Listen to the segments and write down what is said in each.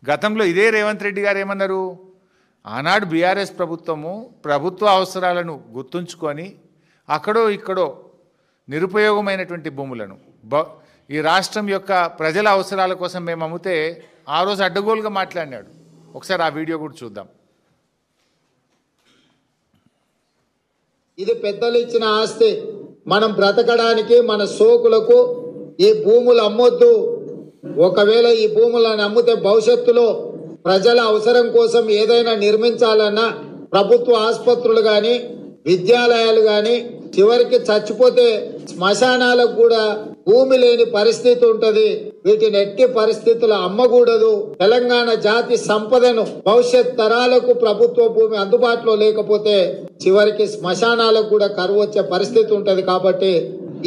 గతంలో ఇదే రేవంత్ రెడ్డి గారు ఏమన్నారు, ఆనాడు బీఆర్ఎస్ ప్రభుత్వ అవసరాలను గుర్తుంచుకొని అక్కడో ఇక్కడో నిరుపయోగమైనటువంటి భూములను ఈ రాష్ట్రం యొక్క ప్రజల అవసరాల కోసం మేము అమ్మితే ఆ రోజు అడ్డగోలుగా మాట్లాడినాడు. ఒకసారి ఆ వీడియో కూడా చూద్దాం. ఇది పెద్దలు ఇచ్చిన ఆస్తి. మనం బ్రతకడానికి మన సోకులకు ఈ భూములు అమ్మొద్దు. ఒకవేళ ఈ భూములను అమ్మితే భవిష్యత్తులో ప్రజల అవసరం కోసం ఏదైనా నిర్మించాలన్నా ప్రభుత్వ ఆసుపత్రులు కానీ విద్యాలయాలు కానీ చివరికి చచ్చిపోతే శ్మశానాలకు కూడా భూమి లేని పరిస్థితి ఉంటది. వీటిని ఎట్టి పరిస్థితుల్లో అమ్మకూడదు. తెలంగాణ జాతి సంపదను భవిష్యత్ తరాలకు ప్రభుత్వ భూమి అందుబాటులో లేకపోతే చివరికి శ్మశానాలకు కూడా కరువు వచ్చే పరిస్థితి ఉంటది. కాబట్టి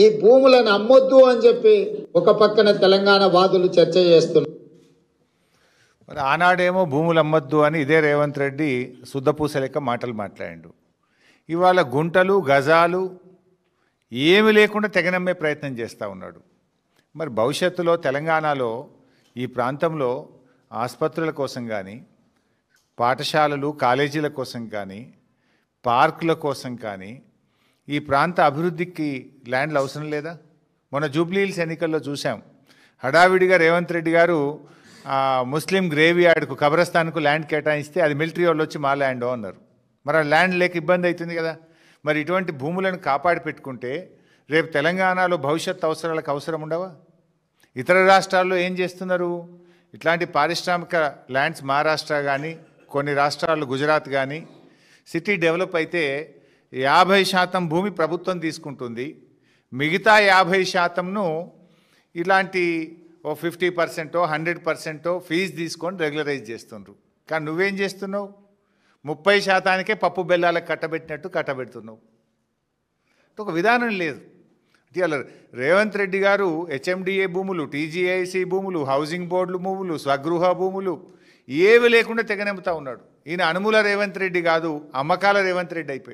ఈ భూములను అమ్మొద్దు అని చెప్పి ఒక పక్కన తెలంగాణ వాదులు చర్చ చేస్తున్నారు. మరి ఆనాడేమో భూములు అమ్మొద్దు అని ఇదే రేవంత్ రెడ్డి శుద్ధపూస లెక్క మాటలు మాట్లాడాడు. ఇవాళ గుంటలు గజాలు ఏమి లేకుండా తెగనమ్మే ప్రయత్నం చేస్తూ ఉన్నాడు. మరి భవిష్యత్తులో తెలంగాణలో ఈ ప్రాంతంలో ఆసుపత్రుల కోసం కానీ పాఠశాలలు కాలేజీల కోసం కానీ పార్కుల కోసం కానీ ఈ ప్రాంత అభివృద్ధికి ల్యాండ్లు అవసరం లేదా? మొన్న జూబ్లీ హిల్స్ ఎన్నికల్లో చూసాం. హడావిడిగా రేవంత్ రెడ్డి గారు ముస్లిం గ్రేవ్ యార్డ్కు కబ్రస్థాన్కు ల్యాండ్ కేటాయిస్తే అది మిలిటరీ వాళ్ళు వచ్చి మా ల్యాండ్ అన్నారు. మరి ఆ ల్యాండ్ లేక ఇబ్బంది అవుతుంది కదా. మరి ఇటువంటి భూములను కాపాడి పెట్టుకుంటే రేపు తెలంగాణలో భవిష్యత్ అవసరాలకు అవసరం ఉండవా? ఇతర రాష్ట్రాల్లో ఏం చేస్తున్నారు? ఇట్లాంటి పారిశ్రామిక ల్యాండ్స్ మహారాష్ట్ర కానీ కొన్ని రాష్ట్రాల్లో గుజరాత్ కానీ సిటీ డెవలప్ అయితే 50% భూమి ప్రభుత్వం తీసుకుంటుంది. మిగతా 50%ను ఇలాంటి 50%, 100% ఫీజు తీసుకొని రెగ్యులరైజ్ చేస్తుండ్రు. కానీ నువ్వేం చేస్తున్నావు? 30%కే పప్పు బెల్లాలకు కట్టబెడుతున్నావు. ఒక విధానం లేదు. ఇవాళ రేవంత్ రెడ్డి గారు హెచ్ఎండిఏ భూములు, టీజీఐసీ భూములు, హౌసింగ్ బోర్డులు భూములు, స్వగృహ భూములు ఏవి లేకుండా తెగనెమ్ముతా ఉన్నాడు. ఈయన అనుమూల రేవంత్ రెడ్డి కాదు, అమ్మకాల రేవంత్ రెడ్డి అయిపోయాడు.